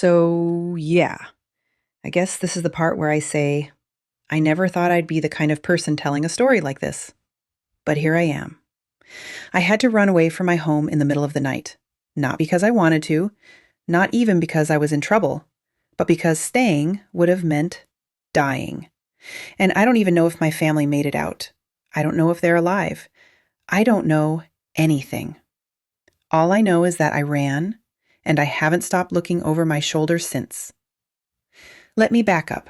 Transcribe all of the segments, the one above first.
So, yeah, I guess this is the part where I say, I never thought I'd be the kind of person telling a story like this. But here I am. I had to run away from my home in the middle of the night. Not because I wanted to, not even because I was in trouble, but because staying would have meant dying. And I don't even know if my family made it out. I don't know if they're alive. I don't know anything. All I know is that I ran, and I haven't stopped looking over my shoulder since. Let me back up.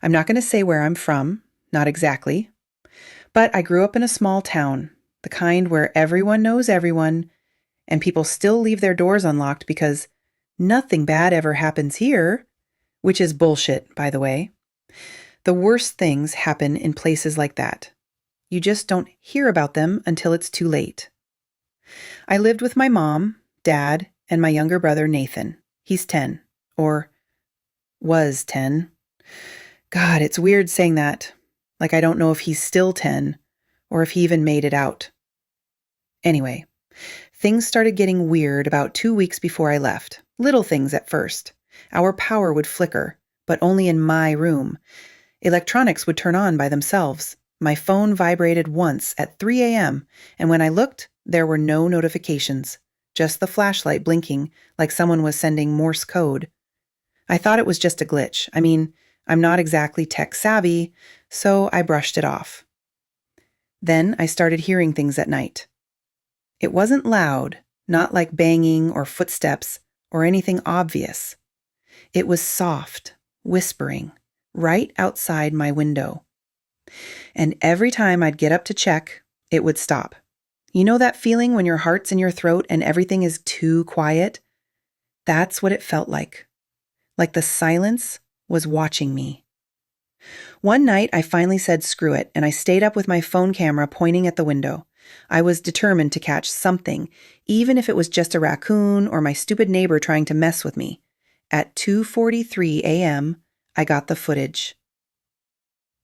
I'm not going to say where I'm from, not exactly, but I grew up in a small town, the kind where everyone knows everyone, and people still leave their doors unlocked because nothing bad ever happens here, which is bullshit, by the way. The worst things happen in places like that. You just don't hear about them until it's too late. I lived with my mom, dad, and my younger brother, Nathan. He's 10, or was 10. God, it's weird saying that. Like I don't know if he's still 10 or if he even made it out. Anyway, things started getting weird about 2 weeks before I left. Little things at first. Our power would flicker, but only in my room. Electronics would turn on by themselves. My phone vibrated once at 3 a.m., and when I looked, there were no notifications, just the flashlight blinking like someone was sending Morse code. I thought it was just a glitch. I mean, I'm not exactly tech savvy, so I brushed it off. Then I started hearing things at night. It wasn't loud, not like banging or footsteps or anything obvious. It was soft, whispering, right outside my window. And every time I'd get up to check, it would stop. You know that feeling when your heart's in your throat and everything is too quiet? That's what it felt like. Like the silence was watching me. One night, I finally said screw it, and I stayed up with my phone camera pointing at the window. I was determined to catch something, even if it was just a raccoon or my stupid neighbor trying to mess with me. At 2:43 a.m., I got the footage.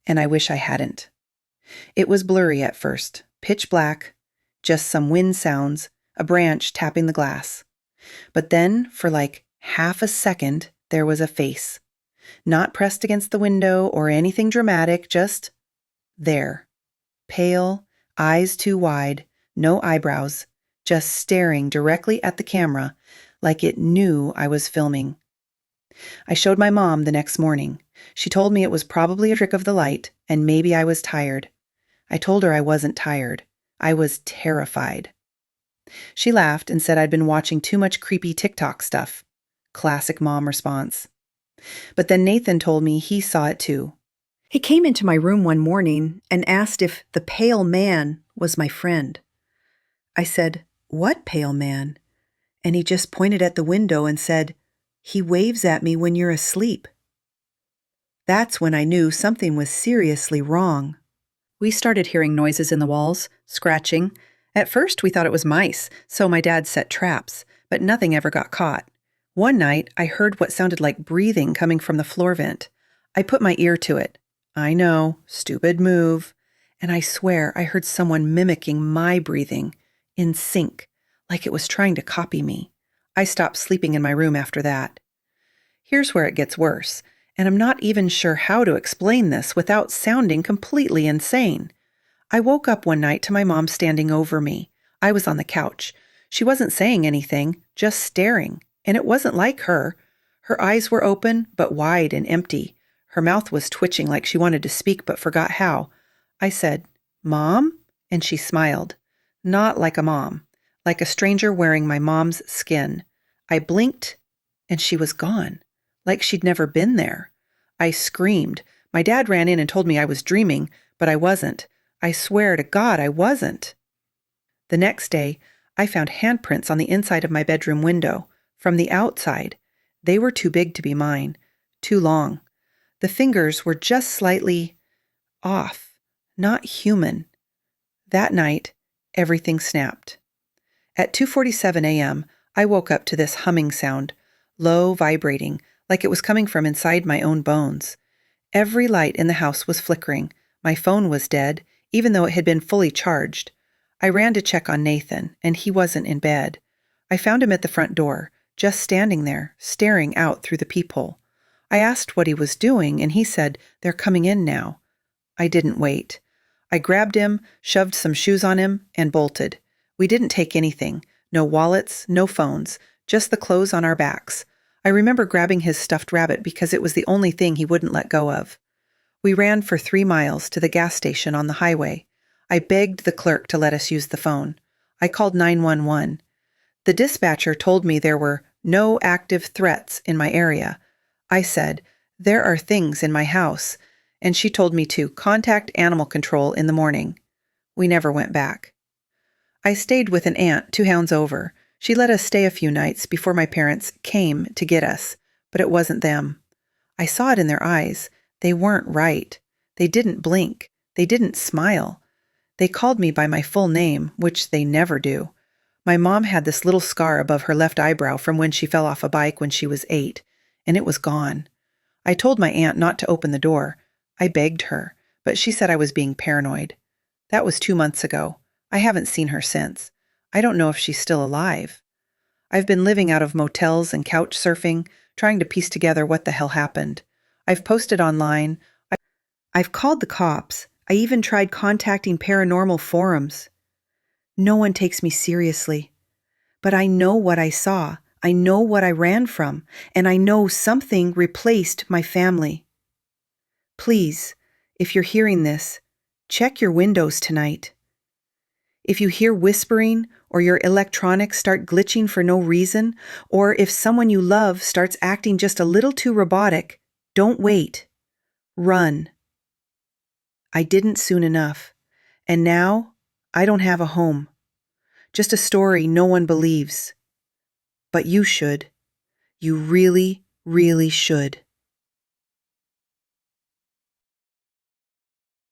And I wish I hadn't. It was blurry at first, pitch black, just some wind sounds, a branch tapping the glass. But then, for like half a second, there was a face. Not pressed against the window or anything dramatic, just there. Pale, eyes too wide, no eyebrows, just staring directly at the camera like it knew I was filming. I showed my mom the next morning. She told me it was probably a trick of the light and maybe I was tired. I told her I wasn't tired. I was terrified. She laughed and said I'd been watching too much creepy TikTok stuff. Classic mom response. But then Nathan told me he saw it too. He came into my room one morning and asked if the pale man was my friend. I said, "What pale man?" And he just pointed at the window and said, "He waves at me when you're asleep." That's when I knew something was seriously wrong. We started hearing noises in the walls, scratching. At first we thought it was mice, so my dad set traps, but nothing ever got caught. One night, I heard what sounded like breathing coming from the floor vent. I put my ear to it. I know, stupid move. And I swear I heard someone mimicking my breathing, in sync, like it was trying to copy me. I stopped sleeping in my room after that. Here's where it gets worse, and I'm not even sure how to explain this without sounding completely insane. I woke up one night to my mom standing over me. I was on the couch. She wasn't saying anything, just staring. And it wasn't like her. Her eyes were open, but wide and empty. Her mouth was twitching like she wanted to speak but forgot how. I said, "Mom?" And she smiled. Not like a mom, like a stranger wearing my mom's skin. I blinked, and she was gone, like she'd never been there. I screamed. My dad ran in and told me I was dreaming, but I wasn't. I swear to God I wasn't. The next day, I found handprints on the inside of my bedroom window. From the outside, they were too big to be mine, too long. The fingers were just slightly off, not human. That night, everything snapped. At 2:47 a.m., I woke up to this humming sound, low, vibrating, like it was coming from inside my own bones. Every light in the house was flickering. My phone was dead, even though it had been fully charged. I ran to check on Nathan, and he wasn't in bed. I found him at the front door, just standing there, staring out through the peephole. I asked what he was doing, and he said, "They're coming in now." I didn't wait. I grabbed him, shoved some shoes on him, and bolted. We didn't take anything. No wallets, no phones, just the clothes on our backs. I remember grabbing his stuffed rabbit because it was the only thing he wouldn't let go of. We ran for 3 miles to the gas station on the highway. I begged the clerk to let us use the phone. I called 911. The dispatcher told me there were no active threats in my area. I said, "There are things in my house," and she told me to contact animal control in the morning. We never went back. I stayed with an aunt 2 towns over. She let us stay a few nights before my parents came to get us, but it wasn't them. I saw it in their eyes. They weren't right. They didn't blink. They didn't smile. They called me by my full name, which they never do. My mom had this little scar above her left eyebrow from when she fell off a bike when she was 8, and it was gone. I told my aunt not to open the door. I begged her, but she said I was being paranoid. That was 2 months ago. I haven't seen her since. I don't know if she's still alive. I've been living out of motels and couch surfing, trying to piece together what the hell happened. I've posted online. I've called the cops. I even tried contacting paranormal forums. No one takes me seriously. But I know what I saw. I know what I ran from. And I know something replaced my family. Please, if you're hearing this, check your windows tonight. If you hear whispering or your electronics start glitching for no reason, or if someone you love starts acting just a little too robotic, don't wait. Run. I didn't soon enough, and now I don't have a home. Just a story no one believes. But you should. You really, really should.